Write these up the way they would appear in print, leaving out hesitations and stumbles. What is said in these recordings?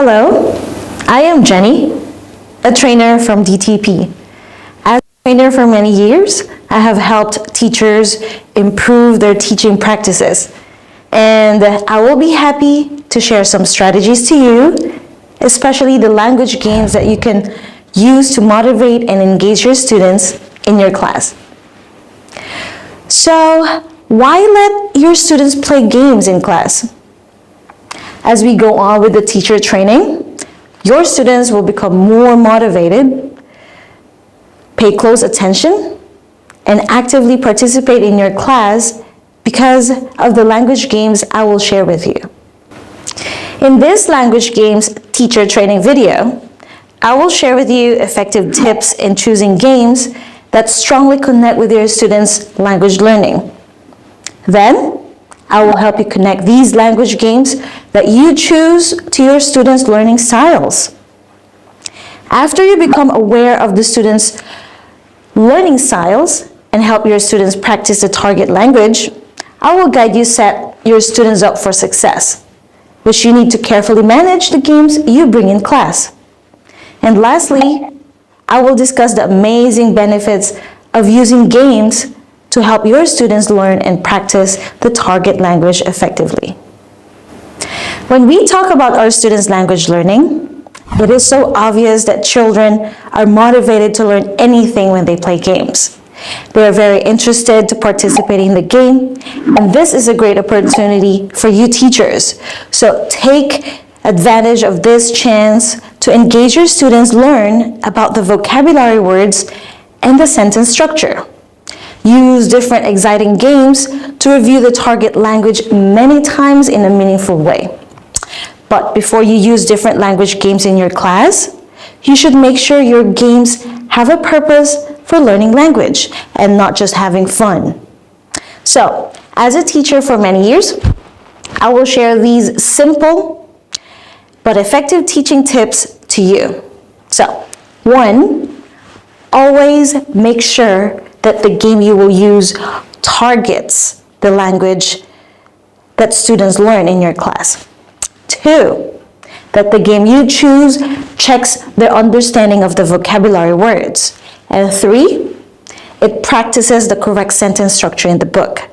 Hello, I am Jenny, a trainer from DTP. As a trainer for many years, I have helped teachers improve their teaching practices. And I will be happy to share some strategies to you, especially the language games that you can use to motivate and engage your students in your class. So, why let your students play games in class? As we go on with the teacher training, your students will become more motivated, pay close attention, and actively participate in your class because of the language games I will share with you. In this language games teacher training video, I will share with you effective tips in choosing games that strongly connect with your students' language learning. Then, I will help you connect these language games that you choose to your students' learning styles. After you become aware of the students' learning styles and help your students practice the target language, I will guide you set your students up for success, which you need to carefully manage the games you bring in class. And lastly, I will discuss the amazing benefits of using games to help your students learn and practice the target language effectively. When we talk about our students' language learning, it is so obvious that children are motivated to learn anything when they play games. They are very interested to participate in the game, and this is a great opportunity for you teachers. So take advantage of this chance to engage your students learn about the vocabulary words and the sentence structure. Use different exciting games to review the target language many times in a meaningful way. But before you use different language games in your class, you should make sure your games have a purpose for learning language and not just having fun. So, as a teacher for many years, I will share these simple but effective teaching tips to you. So, 1, always make sure that the game you will use targets the language that students learn in your class. 2, that the game you choose checks their understanding of the vocabulary words. And 3, it practices the correct sentence structure in the book.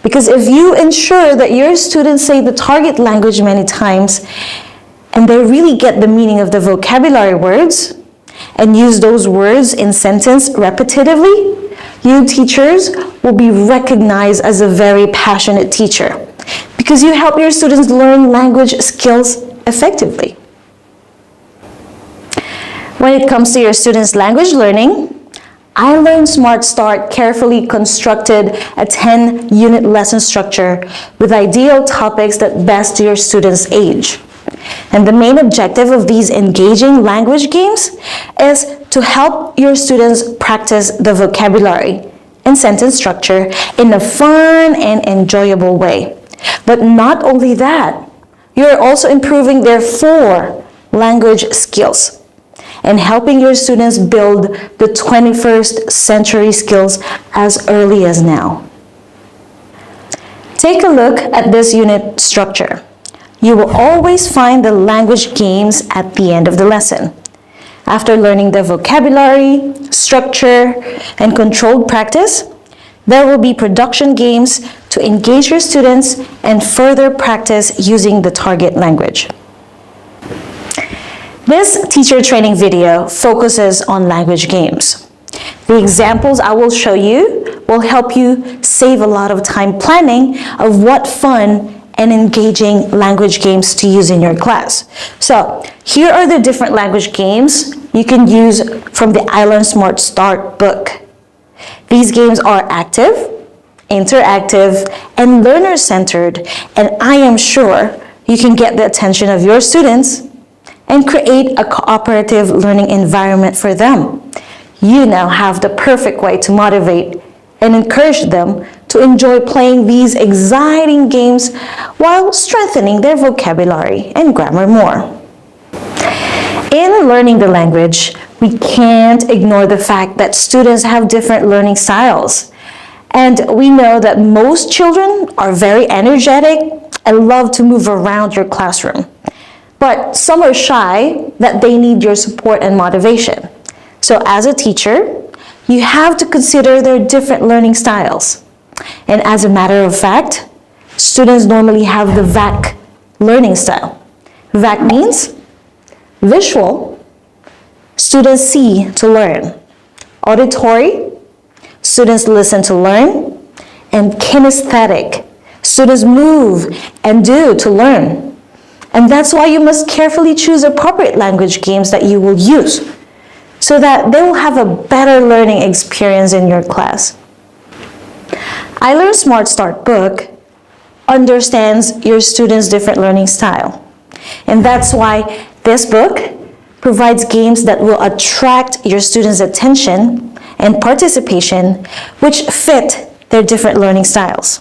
Because if you ensure that your students say the target language many times and they really get the meaning of the vocabulary words and use those words in sentence repetitively, you teachers will be recognized as a very passionate teacher because you help your students learn language skills effectively. When it comes to your students' language learning, iLearn Smart Start carefully constructed a 10-unit lesson structure with ideal topics that best to your students' age. And the main objective of these engaging language games is to help your students practice the vocabulary and sentence structure in a fun and enjoyable way. But not only that, you're also improving their 4 language skills and helping your students build the 21st century skills as early as now. Take a look at this unit structure. You will always find the language games at the end of the lesson. After learning the vocabulary, structure, and controlled practice, there will be production games to engage your students and further practice using the target language. This teacher training video focuses on language games. The examples I will show you will help you save a lot of time planning of what fun and engaging language games to use in your class. So, here are the different language games you can use from the iLearn Smart Start book. These games are active, interactive, and learner-centered, and I am sure you can get the attention of your students and create a cooperative learning environment for them. You now have the perfect way to motivate and encourage them to enjoy playing these exciting games while strengthening their vocabulary and grammar more. In learning the language, we can't ignore the fact that students have different learning styles. And we know that most children are very energetic and love to move around your classroom. but some are shy that they need your support and motivation. So as a teacher, you have to consider their different learning styles. And as a matter of fact, students normally have the VAC learning style. VAC means visual, students see to learn. Auditory, students listen to learn. And kinesthetic, students move and do to learn. And that's why you must carefully choose appropriate language games that you will use, so that they will have a better learning experience in your class. I Learn Smart Start book understands your students' different learning style. And that's why this book provides games that will attract your students' attention and participation, which fit their different learning styles.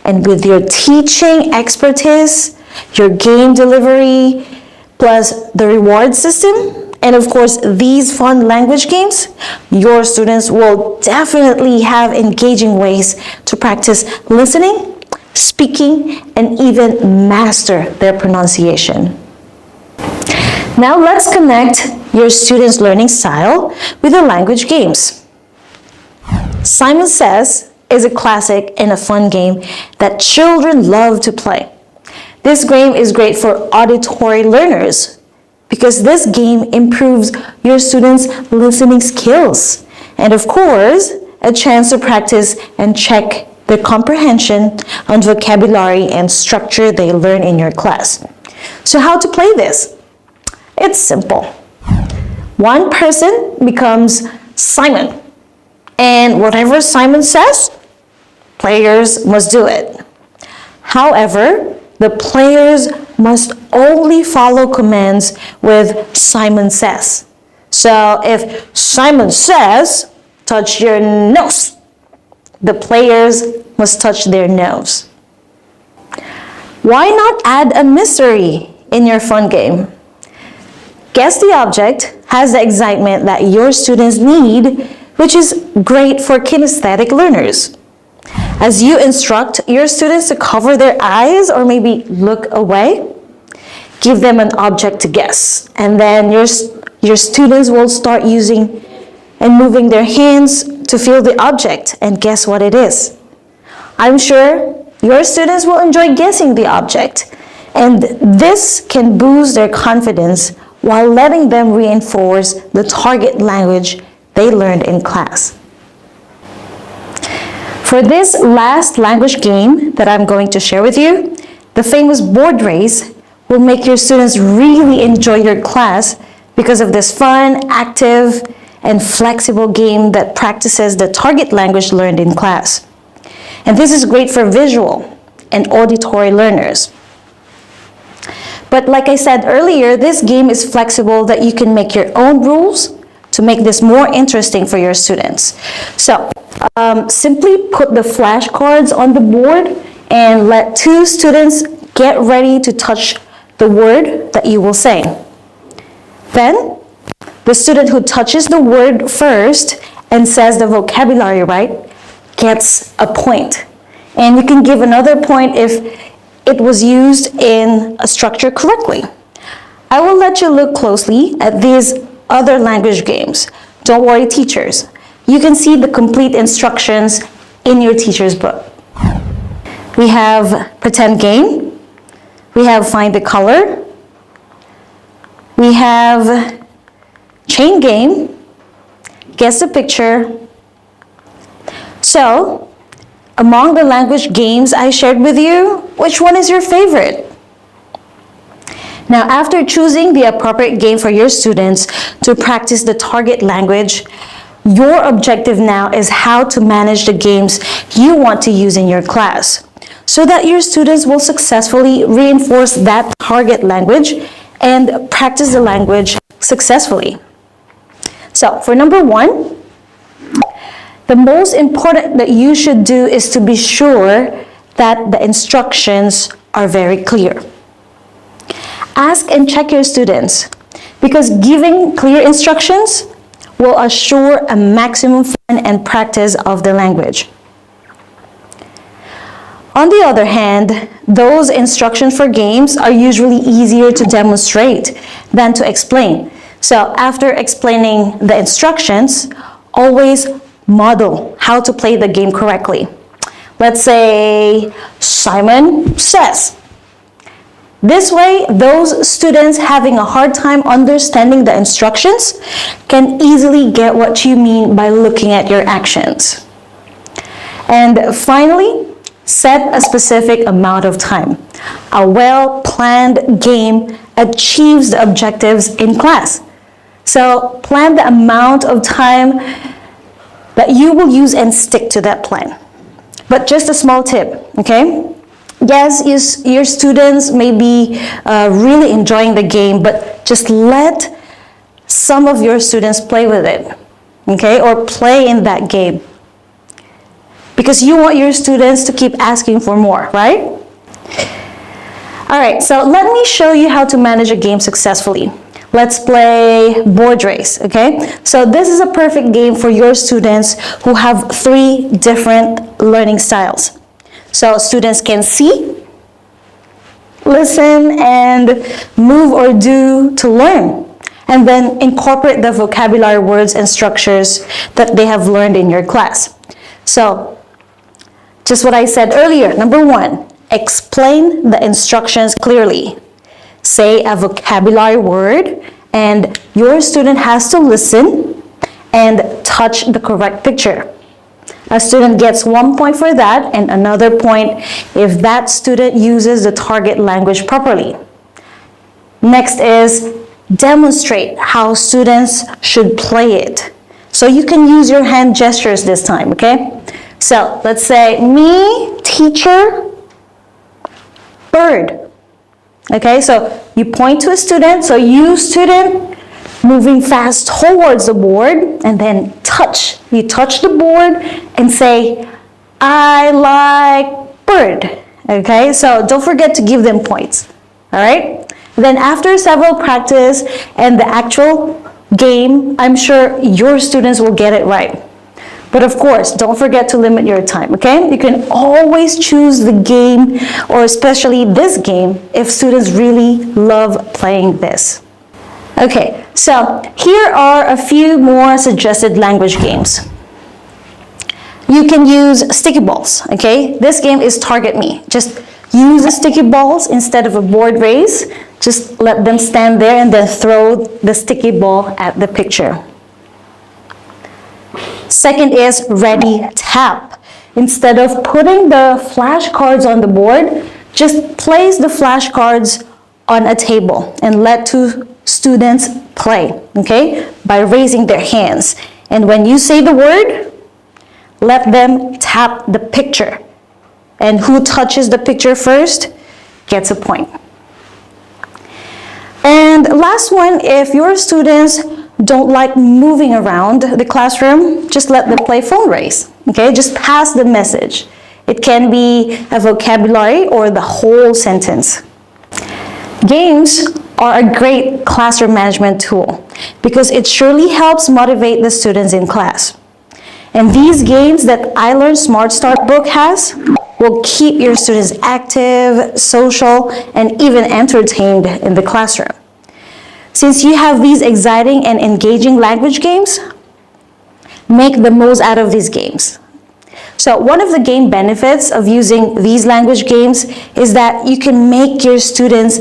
And with your teaching expertise, your game delivery, plus the reward system, and of course these fun language games, your students will definitely have engaging ways to practice listening, speaking, and even master their pronunciation. Now let's connect your students' learning style with the language games. Simon Says is a classic and a fun game that children love to play. This game is great for auditory learners because this game improves your students' listening skills. And of course, a chance to practice and check their comprehension on vocabulary and structure they learn in your class. So how to play this? It's simple. One person becomes Simon, and whatever Simon says, players must do it. However, the players must only follow commands with Simon Says. So if Simon says, touch your nose, the players must touch their nose. Why not add a mystery in your fun game? Guess the object has the excitement that your students need, which is great for kinesthetic learners. As you instruct your students to cover their eyes or maybe look away, give them an object to guess. And then your students will start using and moving their hands to feel the object and guess what it is. I'm sure your students will enjoy guessing the object, and this can boost their confidence while letting them reinforce the target language they learned in class. For this last language game that I'm going to share with you, the famous board race will make your students really enjoy your class because of this fun, active, and flexible game that practices the target language learned in class. And this is great for visual and auditory learners. But like I said earlier, this game is flexible that you can make your own rules to make this more interesting for your students. So simply put the flashcards on the board and let two students get ready to touch the word that you will say. Then, the student who touches the word first and says the vocabulary right gets a point. And you can give another point if it was used in a structure correctly. I will let you look closely at these other language games. Don't worry, teachers. You can see the complete instructions in your teacher's book. We have pretend game. We have find the color. We have chain game. Guess the picture. So, among the language games I shared with you, which one is your favorite? Now, after choosing the appropriate game for your students to practice the target language, your objective now is how to manage the games you want to use in your class so that your students will successfully reinforce that target language and practice the language successfully. So, for number one, the most important that you should do is to be sure that the instructions are very clear. Ask and check your students, because giving clear instructions will assure a maximum fun and practice of the language. On the other hand, those instructions for games are usually easier to demonstrate than to explain. So after explaining the instructions, always model how to play the game correctly. Let's say Simon says. This way, those students having a hard time understanding the instructions can easily get what you mean by looking at your actions. And finally, set a specific amount of time. A well-planned game achieves the objectives in class. So plan the amount of time that you will use and stick to that plan. But just a small tip, okay? Yes, your students may be really enjoying the game, but just let some of your students play with it, okay? Or play in that game. Because you want your students to keep asking for more, right? All right, so let me show you how to manage a game successfully. Let's play board race, okay? So this is a perfect game for your students who have 3 different learning styles. So students can see, listen, and move or do to learn. And then incorporate the vocabulary, words, and structures that they have learned in your class. So, just what I said earlier. Number 1, explain the instructions clearly. Say a vocabulary word, and your student has to listen and touch the correct picture. A student gets 1 point for that, and another point if that student uses the target language properly. Next is demonstrate how students should play it. So you can use your hand gestures this time, okay? So let's say me, teacher, bird. Okay, so you point to a student, so you student moving fast towards the board and then touch. You touch the board and say, I like bird. Okay, so don't forget to give them points. All right? Then after several practice and the actual game, I'm sure your students will get it right. But of course, don't forget to limit your time, okay? You can always choose the game, or especially this game, if students really love playing this. Okay, so here are a few more suggested language games. You can use sticky balls, okay? This game is Target Me. Just use the sticky balls instead of a board race. Just let them stand there and then throw the sticky ball at the picture. Second is Ready Tap. Instead of putting the flashcards on the board, just place the flashcards on a table and let 2 students play, okay, by raising their hands. And when you say the word, let them tap the picture. And who touches the picture first gets a point. And last one, if your students don't like moving around the classroom, just let them play phone race, okay? Just pass the message. It can be a vocabulary or the whole sentence. Games are a great classroom management tool because it surely helps motivate the students in class. And these games that I Learn Smart Start book has will keep your students active, social, and even entertained in the classroom. Since you have these exciting and engaging language games, make the most out of these games. So one of the game benefits of using these language games is that you can make your students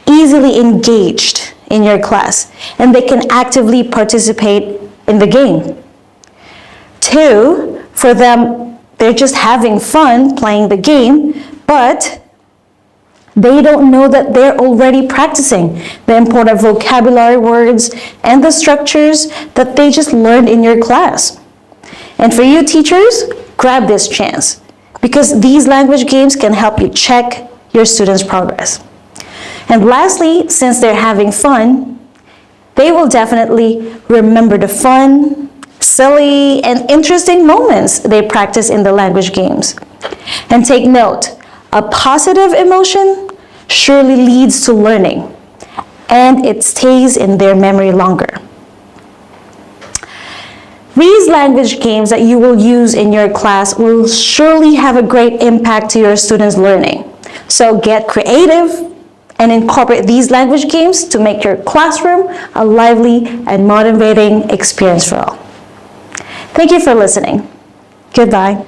easily engaged in your class, and they can actively participate in the game. 2, for them, they're just having fun playing the game, but they don't know that they're already practicing the important vocabulary words and the structures that they just learned in your class. And for you teachers, grab this chance because these language games can help you check your students' progress. And lastly, since they're having fun, they will definitely remember the fun, silly, and interesting moments they practice in the language games. And take note, a positive emotion surely leads to learning, and it stays in their memory longer. These language games that you will use in your class will surely have a great impact to your students' learning. So get creative and incorporate these language games to make your classroom a lively and motivating experience for all. Thank you for listening. Goodbye.